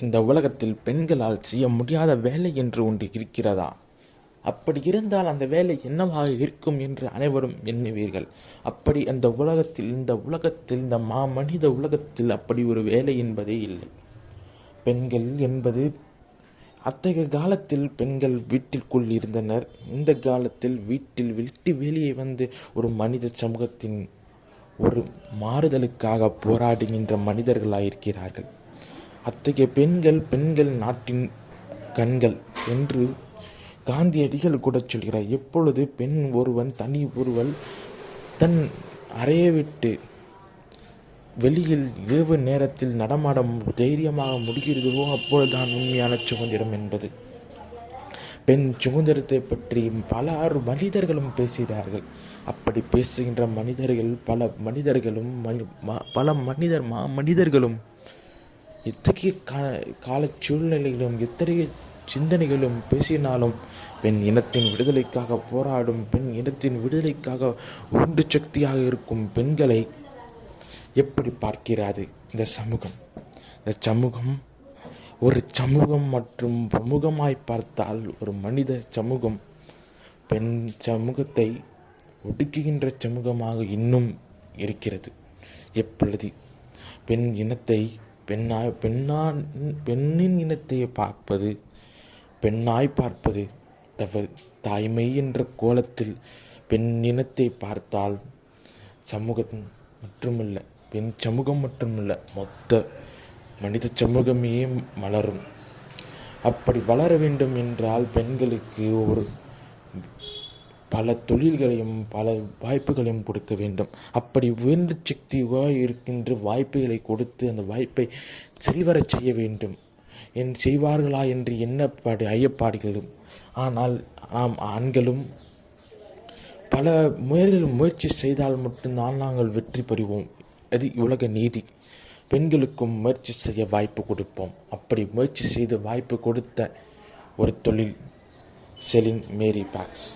இந்த உலகத்தில் பெண்களால் செய்ய முடியாத வேலை என்று ஒன்று இருக்கிறதா? அப்படி இருந்தால் அந்த வேலை என்னவாக இருக்கும் என்று அனைவரும் எண்ணுவீர்கள். அப்படி இந்த உலகத்தில் இந்த மனித உலகத்தில் அப்படி ஒரு வேலை என்பதே இல்லை. பெண்கள் என்பது அத்தகைய காலத்தில் பெண்கள் வீட்டிற்குள் இருந்தனர். இந்த காலத்தில் வீட்டில் விட்டு வெளியே வந்து ஒரு மனித சமூகத்தின் ஒரு மாறுதலுக்காக போராடுகின்ற மனிதர்களாயிருக்கிறார்கள். அத்தகைய பெண்கள் நாட்டின் கண்கள் என்று காந்தியடிகள் கூட சொல்கிறார். எப்பொழுது பெண் தனி ஒருவன் தன் அறையை விட்டு வெளியில் இரவு நேரத்தில் நடமாட தைரியமாக முடிகிறதோ அப்பொழுதுதான் உண்மையான சுதந்திரம் என்பது. பெண் சுதந்திரத்தை பற்றி பல மனிதர்களும் பேசுகிறார்கள். அப்படி பேசுகின்ற மனிதர்கள் பல மனிதர்களும் எத்தகைய கால சூழ்நிலைகளும் எத்தகைய சிந்தனைகளும் பேசினாலும் பெண் இனத்தின் விடுதலைக்காக போராடும், பெண் இனத்தின் விடுதலைக்காக உந்து சக்தியாக இருக்கும் பெண்களை எப்படி பார்க்கிறது இந்த சமூகம்? இந்த சமூகம் ஒரு சமூகம் மற்றும் சமூகமாய் பார்த்தால் ஒரு மனித சமூகம் பெண் சமூகத்தை ஒடுக்குகின்ற சமூகமாக இன்னும் இருக்கிறது. எப்பொழுது பெண் இனத்தை பெண்ணின் இனத்தை பெண்ணாய் பார்ப்பது தவறு. தாய்மை என்ற கோலத்தில் பெண் இனத்தை பார்த்தால் சமூகம் மட்டுமல்ல, பெண் சமூகம் மட்டுமல்ல, மொத்த மனித சமூகமே மலரும். அப்படி வளர வேண்டும் என்றால் பெண்களுக்கு பல தொழில்களையும் பல வாய்ப்புகளையும் கொடுக்க வேண்டும். அப்படி உயர்ந்த சக்தியாக இருக்கின்ற வாய்ப்புகளை கொடுத்து அந்த வாய்ப்பை சரிவரச் செய்ய வேண்டும். செய்வார்களா என்று ஐயப்பாடுகளும். ஆனால் நாம் ஆண்களும் பல முயற்சி செய்தால் மட்டும்தான் நாங்கள் வெற்றி பெறுவோம். அது உலக நீதி. பெண்களுக்கும் முயற்சி செய்ய வாய்ப்பு கொடுப்போம். அப்படி முயற்சி செய்து வாய்ப்பு கொடுத்த ஒரு தொழில் செலின் மேரி பாக்ஸ்.